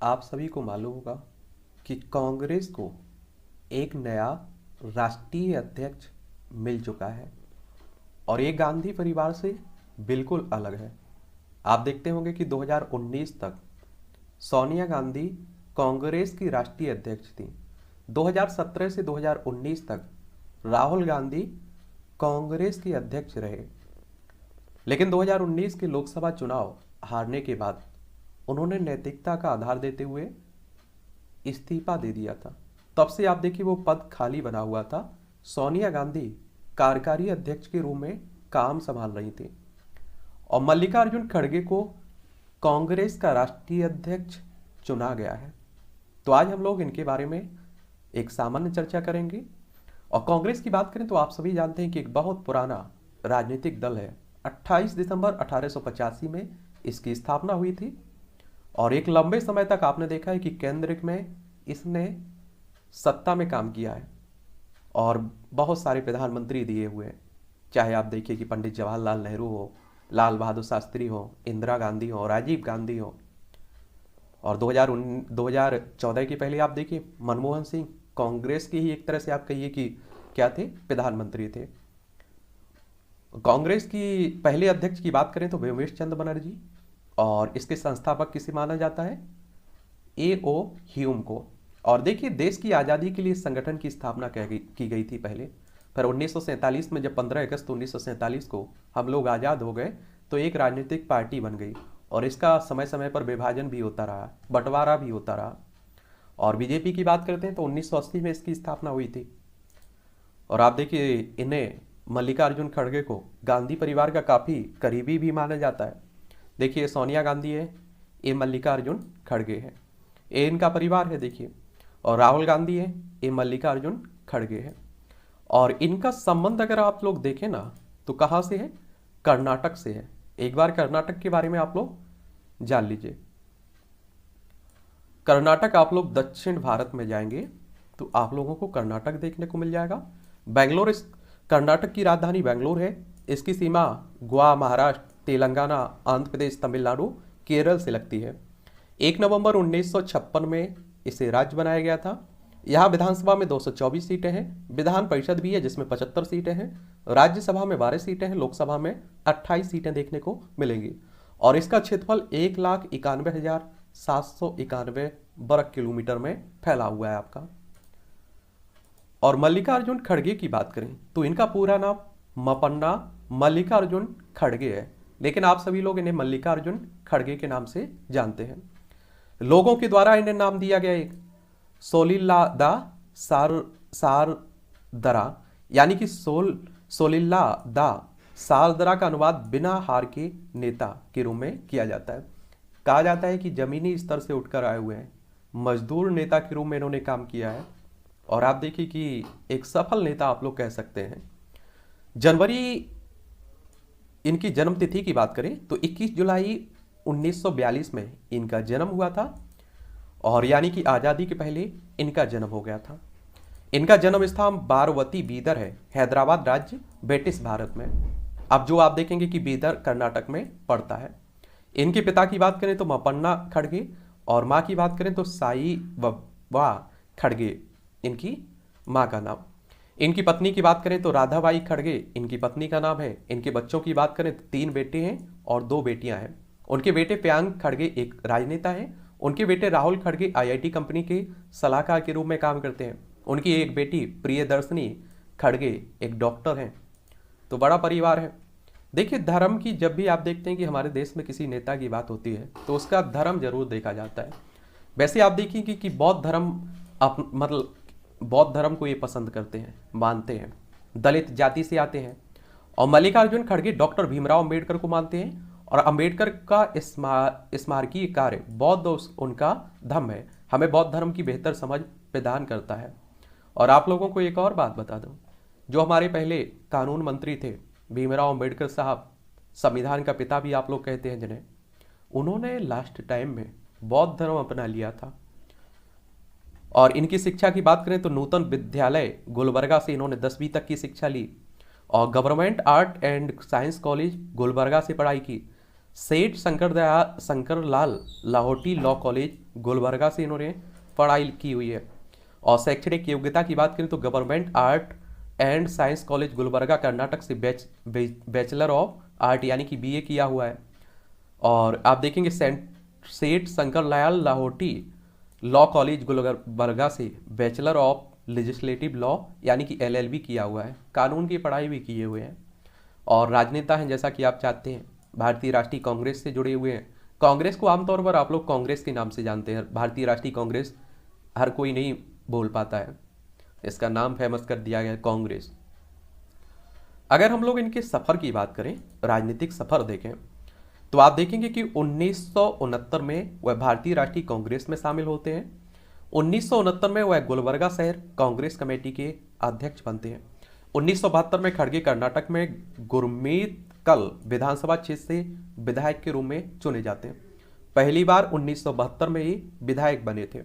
आप सभी को मालूम होगा कि कांग्रेस को एक नया राष्ट्रीय अध्यक्ष मिल चुका है और ये गांधी परिवार से बिल्कुल अलग है। आप देखते होंगे कि 2019 तक सोनिया गांधी कांग्रेस की राष्ट्रीय अध्यक्ष थी। 2017 से 2019 तक राहुल गांधी कांग्रेस के अध्यक्ष रहे, लेकिन 2019 के लोकसभा चुनाव हारने के बाद उन्होंने नैतिकता का आधार देते हुए इस्तीफा दे दिया था। तब से आप देखिए वो पद खाली बना हुआ था। सोनिया गांधी कार्यकारी अध्यक्ष के रूप में काम संभाल रही थी और मल्लिकार्जुन खड़गे को कांग्रेस का राष्ट्रीय अध्यक्ष चुना गया है। तो आज हम लोग इनके बारे में एक सामान्य चर्चा करेंगे। और कांग्रेस की बात करें तो आप सभी जानते हैं कि एक बहुत पुराना राजनीतिक दल है। 28 दिसंबर 1885 में इसकी स्थापना हुई थी और एक लंबे समय तक आपने देखा है कि केंद्र में इसने सत्ता में काम किया है और बहुत सारे प्रधानमंत्री दिए हुए हैं। चाहे आप देखिए कि पंडित जवाहरलाल नेहरू हो, लाल बहादुर शास्त्री हो, इंदिरा गांधी हो, राजीव गांधी हो, और 2014 के पहले आप देखिए मनमोहन सिंह कांग्रेस के ही एक तरह से आप कहिए कि क्या थे, प्रधानमंत्री थे। कांग्रेस की पहले अध्यक्ष की बात करें तो भीमेश चंद्र बनर्जी, और इसके संस्थापक किसे माना जाता है, A.O. ह्यूम को। और देखिए देश की आज़ादी के लिए संगठन की स्थापना की गई थी पहले, पर 1947 में जब 15 अगस्त 1947 को हम लोग आज़ाद हो गए तो एक राजनीतिक पार्टी बन गई और इसका समय समय पर विभाजन भी होता रहा, बंटवारा भी होता रहा। और बीजेपी की बात करते हैं तो 1980 में इसकी स्थापना हुई थी। और आप देखिए इन्हें मल्लिकार्जुन खड़गे को गांधी परिवार का काफ़ी करीबी भी माना जाता है। देखिए सोनिया गांधी है, ये मल्लिकार्जुन खड़गे है, ये इनका परिवार है देखिए। और राहुल गांधी है, ये मल्लिकार्जुन खड़गे है। और इनका संबंध अगर आप लोग देखें ना तो कहाँ से है, कर्नाटक से है। एक बार कर्नाटक के बारे में आप लोग जान लीजिए। कर्नाटक आप लोग दक्षिण भारत में जाएंगे तो आप लोगों को कर्नाटक देखने को मिल जाएगा। बेंगलोर, इस कर्नाटक की राजधानी बेंगलोर है। इसकी सीमा गोवा, महाराष्ट्र, तेलंगाना, आंध्र प्रदेश, तमिलनाडु, केरल से लगती है। 1 नवंबर 1956 में इसे राज्य बनाया गया था। यहाँ विधानसभा में 224 सीटें हैं, विधान परिषद भी है जिसमें 75 सीटें हैं, राज्यसभा में 12 सीटें हैं, लोकसभा में 28 सीटें देखने को मिलेंगी। और इसका क्षेत्रफल 1,91,791 वर्ग किलोमीटर में फैला हुआ है आपका। और मल्लिकार्जुन खड़गे की बात करें तो इनका पूरा नाम मपन्ना मल्लिकार्जुन खड़गे है, लेकिन आप सभी लोग इन्हें मल्लिकार्जुन खड़गे के नाम से जानते हैं। लोगों के द्वारा इन्हें नाम दिया गया एक सोलिल्लादा सारदरा, यानी कि सोलिल्लादा सारदरा का अनुवाद बिना हार के नेता के रूप में किया जाता है। कहा जाता है कि जमीनी स्तर से उठकर आए हुए हैं, मजदूर नेता के रूप में इन्होंने काम किया है और आप देखिए कि एक सफल नेता आप लोग कह सकते हैं। जनवरी, इनकी जन्म तिथि की बात करें तो 21 जुलाई 1942 में इनका जन्म हुआ था और यानी कि आज़ादी के पहले इनका जन्म हो गया था। इनका जन्म स्थान बारावती बीदर है, हैदराबाद राज्य, ब्रिटिश भारत में। अब जो आप देखेंगे कि बीदर कर्नाटक में पड़ता है। इनके पिता की बात करें तो मपन्ना खड़गे और माँ की बात करें तो साई वा खड़गे, इनकी माँ का नाम। इनकी पत्नी की बात करें तो राधाबाई खड़गे इनकी पत्नी का नाम है। इनके बच्चों की बात करें तो 3 बेटे हैं और 2 बेटियां हैं। उनके बेटे प्यांग खड़गे एक राजनेता हैं। उनके बेटे राहुल खड़गे IIT कंपनी के सलाहकार के रूप में काम करते हैं। उनकी एक बेटी प्रियदर्शनी खड़गे एक डॉक्टर हैं। तो बड़ा परिवार है। देखिए धर्म की जब भी आप देखते हैं कि हमारे देश में किसी नेता की बात होती है तो उसका धर्म जरूर देखा जाता है। वैसे आप देखिए कि बौद्ध धर्म मतलब बौद्ध धर्म को ये पसंद करते हैं, मानते हैं, दलित जाति से आते हैं। और मल्लिकार्जुन खड़गे डॉक्टर भीमराव अंबेडकर को मानते हैं और अंबेडकर का स्मारकीय कार्य बौद्ध उनका धर्म है, हमें बौद्ध धर्म की बेहतर समझ प्रदान करता है। और आप लोगों को एक और बात बता दूं, जो हमारे पहले कानून मंत्री थे भीमराव अंबेडकर साहब, संविधान का पिता भी आप लोग कहते हैं जिन्हें, उन्होंने लास्ट टाइम में बौद्ध धर्म अपना लिया था। और इनकी शिक्षा की बात करें तो नूतन विद्यालय गुलबर्गा से इन्होंने 10वीं तक की शिक्षा ली और government art and science college Gulbarga से पढ़ाई की। सेठ शंकर लाल लाहौटी लॉ कॉलेज गुलबर्गा से इन्होंने पढ़ाई की हुई है। और शैक्षणिक योग्यता की बात करें तो government art and science college Gulbarga Karnataka से बैचलर ऑफ आर्ट यानी कि बीए किया हुआ है। और आप देखेंगे सेठ शंकरलाल लाहौटी लॉ कॉलेज गुलबर्गा से बैचलर ऑफ लेजिस्लेटिव लॉ यानी कि एलएलबी किया हुआ है, कानून की पढ़ाई भी किए हुए हैं। और राजनेता हैं जैसा कि आप चाहते हैं, भारतीय राष्ट्रीय कांग्रेस से जुड़े हुए हैं। कांग्रेस को आमतौर पर आप लोग कांग्रेस के नाम से जानते हैं, भारतीय राष्ट्रीय कांग्रेस हर कोई नहीं बोल पाता है, इसका नाम फेमस कर दिया गया कांग्रेस। अगर हम लोग इनके सफर की बात करें, राजनीतिक सफर देखें, तो आप देखेंगे कि 1969 में वह भारतीय राष्ट्रीय कांग्रेस में शामिल होते हैं। 1969 में वह गुलबर्गा शहर कांग्रेस कमेटी के अध्यक्ष बनते हैं। 1972 में खड़गे कर्नाटक में गुरमीतकल विधानसभा क्षेत्र से विधायक के रूप में चुने जाते हैं। पहली बार 1972 में ही विधायक बने थे।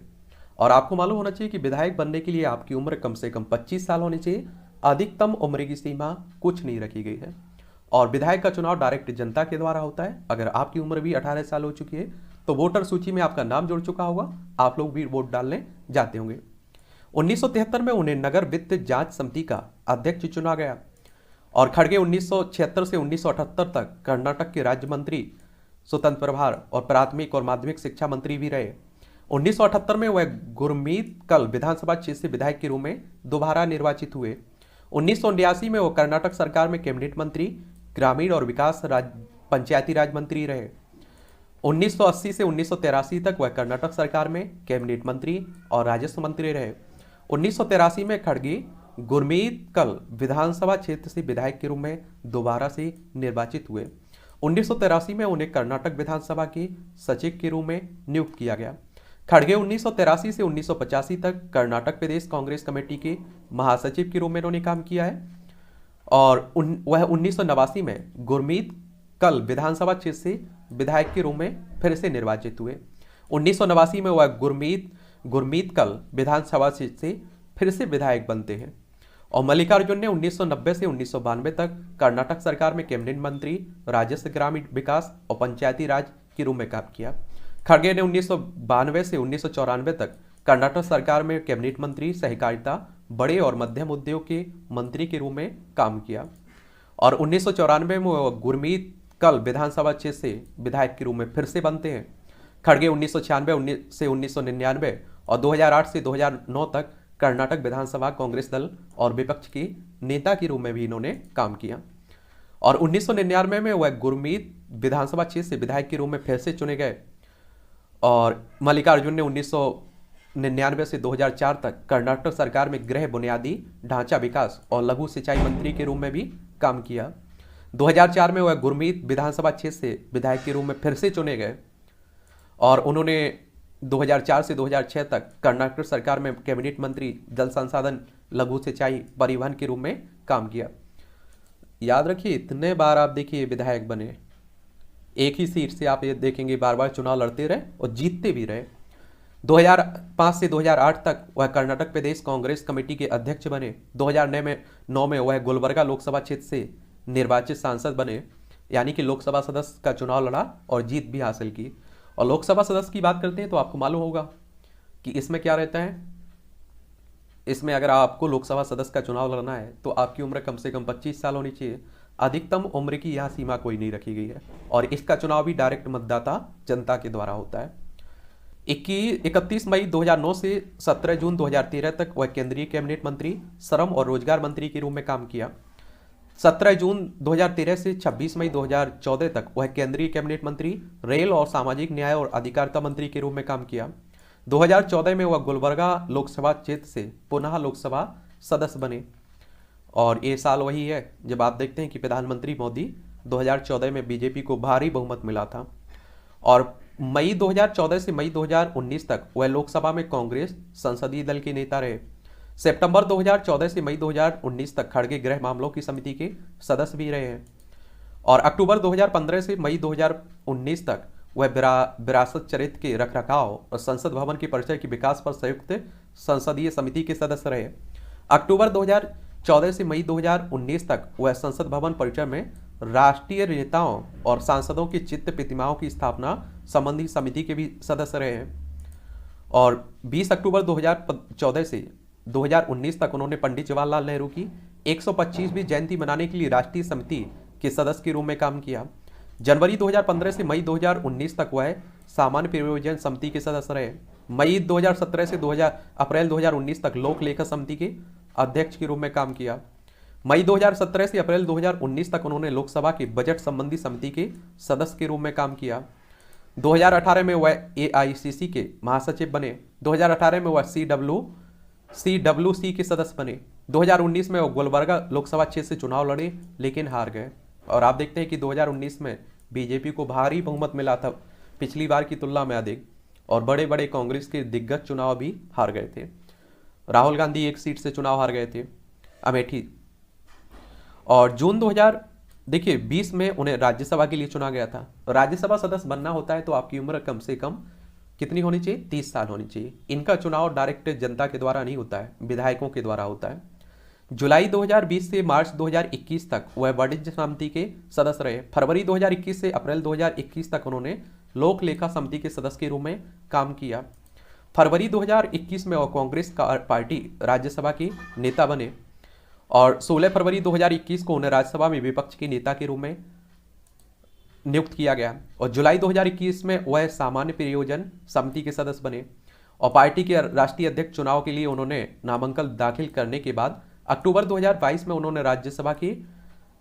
और आपको मालूम होना चाहिए कि विधायक बनने के लिए आपकी उम्र कम से कम 25 साल होनी चाहिए, अधिकतम उम्र की सीमा कुछ नहीं रखी गई है। और विधायक का चुनाव डायरेक्ट जनता के द्वारा होता है। अगर आपकी उम्र भी 18 साल हो चुकी है तो वोटर सूची में आपका नाम जुड़ चुका होगा, आप लोग भी वोट डालने जाते होंगे। 1973 में उन्हें नगर वित्त जांच समिति का अध्यक्ष चुना गया। और खड़गे 1976 से 1978 तक कर्नाटक के राज्य मंत्री, स्वतंत्र प्रभार और प्राथमिक और माध्यमिक शिक्षा मंत्री भी रहे। 1978 में वह गुरमीतकल विधानसभा क्षेत्र से विधायक के रूप में दोबारा निर्वाचित हुए। 1989 में वो कर्नाटक सरकार में कैबिनेट मंत्री, ग्रामीण और विकास पंचायती राज मंत्री रहे। 1980 से 1983 तक वह कर्नाटक सरकार में कैबिनेट मंत्री और राजस्व मंत्री रहे। 1983 में खड़गे गुरमीतकल विधानसभा क्षेत्र से विधायक के रूप में दोबारा से निर्वाचित हुए। 1983 में उन्हें कर्नाटक विधानसभा के सचिव के रूप में नियुक्त किया गया। खड़गे 1983 से 1985 तक कर्नाटक प्रदेश कांग्रेस कमेटी के महासचिव के रूप में उन्होंने काम किया है। और वह 1989 में गुरमीतकल विधानसभा क्षेत्र से विधायक के रूप में फिर से निर्वाचित हुए। 1989 में वह गुरमीतकल विधानसभा क्षेत्र से फिर से विधायक बनते हैं। और मल्लिकार्जुन ने 1990 से 1992 तक कर्नाटक सरकार में कैबिनेट मंत्री, राजस्व, ग्रामीण विकास और पंचायती राज के रूप में काम किया। खड़गे ने 1992 से 1994 तक कर्नाटक सरकार में कैबिनेट मंत्री, सहकारिता, बड़े और मध्यम उद्योग के मंत्री के रूप में काम किया। और 1994 में वो गुरमीतकल विधानसभा क्षेत्र से विधायक के रूप में फिर से बनते हैं। खड़गे 1996 से 1999 और 2008 से 2009 तक कर्नाटक विधानसभा कांग्रेस दल और विपक्ष के नेता के रूप में भी इन्होंने काम किया। और 1999 में वह गुरमीत विधानसभा क्षेत्र से विधायक के रूप में फिर से चुने गए। और मल्लिकार्जुन ने 1999 से 2004 तक कर्नाटक सरकार में गृह बुनियादी ढांचा विकास और लघु सिंचाई मंत्री के रूप में भी काम किया। 2004 में वह गुरमीत विधानसभा क्षेत्र से विधायक के रूप में फिर से चुने गए। और उन्होंने 2004 से 2006 तक कर्नाटक सरकार में कैबिनेट मंत्री, जल संसाधन, लघु सिंचाई, परिवहन के रूप में काम किया। याद रखिए, इतने बार आप देखिए विधायक बने, एक ही सीट से आप ये देखेंगे बार बार चुनाव लड़ते रहे और जीतते भी रहे। 2005 से 2008 तक वह कर्नाटक प्रदेश कांग्रेस कमेटी के अध्यक्ष बने। 2009 में वह गुलबर्गा लोकसभा क्षेत्र से निर्वाचित सांसद बने, यानी कि लोकसभा सदस्य का चुनाव लड़ा और जीत भी हासिल की। और लोकसभा सदस्य की बात करते हैं तो आपको मालूम होगा कि इसमें क्या रहता है। इसमें अगर आपको लोकसभा सदस्य का चुनाव लड़ना है तो आपकी उम्र कम से कम 25 साल होनी चाहिए, अधिकतम उम्र की यह सीमा कोई नहीं रखी गई है। और इसका चुनाव भी डायरेक्ट मतदाता जनता के द्वारा होता है। 31 मई 2009 से 17 जून 2013 तक वह केंद्रीय कैबिनेट मंत्री, श्रम और रोजगार मंत्री के रूप में काम किया। 17 जून 2013 से 26 मई 2014 तक वह केंद्रीय कैबिनेट मंत्री, रेल और सामाजिक न्याय और अधिकारिता मंत्री के रूप में काम किया। 2014 में वह गुलबर्गा लोकसभा क्षेत्र से पुनः लोकसभा सदस्य बने। और ये साल वही है जब आप देखते हैं कि प्रधानमंत्री मोदी 2014 में बीजेपी को भारी बहुमत मिला था। और मई 2014 से मई 2019 तक वह लोकसभा में कांग्रेस संसदीय दल के नेता रहे। सितंबर 2014 से मई 2019 तक खड़गे गृह मामलों की समिति के सदस्य भी रहे हैं। और अक्टूबर 2015 से मई 2019 तक वह विरासत चरित्र के रखरखाव और संसद भवन के परिसर के विकास पर संयुक्त संसदीय समिति के सदस्य रहे। अक्टूबर 2014 से मई 2019 तक वह संसद भवन परिसर में राष्ट्रीय नेताओं और सांसदों की चित्र प्रतिमाओं की स्थापना संबंधी समिति के भी सदस्य रहे हैं। और 20 अक्टूबर 2014 से 2019 तक उन्होंने पंडित जवाहरलाल नेहरू की 125वीं जयंती मनाने के लिए राष्ट्रीय समिति के सदस्य के रूप में काम किया। जनवरी 2015 से मई 2019 तक वह सामान्य परियोजना समिति के सदस्य रहे। मई 2017 से अप्रैल 2019 तक लोक लेखा समिति के अध्यक्ष के रूप में काम किया। मई 2017 से अप्रैल 2019 तक उन्होंने लोकसभा के बजट संबंधी समिति के सदस्य के रूप में काम किया। 2018 में वह AICC के महासचिव बने। 2018 में वह CWC के सदस्य बने। 2019 में वह गुलबर्गा लोकसभा क्षेत्र से चुनाव लड़े लेकिन हार गए। और आप देखते हैं कि 2019 में बीजेपी को भारी बहुमत मिला था, पिछली बार की तुलना में अधिक, और बड़े बड़े कांग्रेस के दिग्गज चुनाव भी हार गए थे। राहुल गांधी एक सीट से चुनाव हार गए थे, अमेठी। और जून 2020 में उन्हें राज्यसभा के लिए चुना गया था। राज्यसभा सदस्य बनना होता है तो आपकी उम्र कम से कम कितनी होनी चाहिए? 30 साल होनी चाहिए। इनका चुनाव डायरेक्ट जनता के द्वारा नहीं होता है, विधायकों के द्वारा होता है। जुलाई 2020 से मार्च 2021 तक वह वाणिज्य समिति के सदस्य रहे। फरवरी 2021 से अप्रैल 2021 तक उन्होंने लोक लेखा समिति के सदस्य के रूप में काम किया। फरवरी 2021 में वह कांग्रेस पार्टी राज्यसभा के नेता बने और 16 फरवरी 2021 को उन्हें राज्यसभा में विपक्ष के नेता के रूप में नियुक्त किया गया। और जुलाई 2021 में वह सामान्य परियोजना समिति के सदस्य बने और पार्टी के राष्ट्रीय अध्यक्ष चुनाव के लिए उन्होंने नामांकन दाखिल करने के बाद अक्टूबर 2022 में उन्होंने राज्यसभा के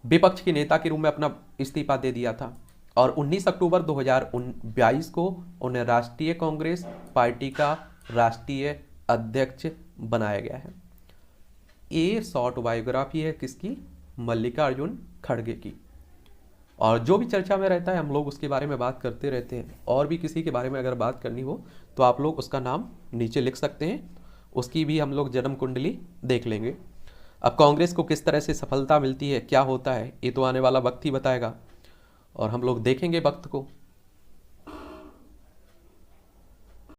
विपक्ष के नेता के रूप में अपना इस्तीफा दे दिया था। और 19 अक्टूबर 2022 को उन्हें राष्ट्रीय कांग्रेस पार्टी का राष्ट्रीय अध्यक्ष बनाया गया है। ये शॉर्ट बायोग्राफी है किसकी? मल्लिकार्जुन खड़गे की। और जो भी चर्चा में रहता है हम लोग उसके बारे में बात करते रहते हैं। और भी किसी के बारे में अगर बात करनी हो तो आप लोग उसका नाम नीचे लिख सकते हैं, उसकी भी हम लोग जन्म कुंडली देख लेंगे। अब कांग्रेस को किस तरह से सफलता मिलती है, क्या होता है, ये तो आने वाला वक्त ही बताएगा और हम लोग देखेंगे वक्त को।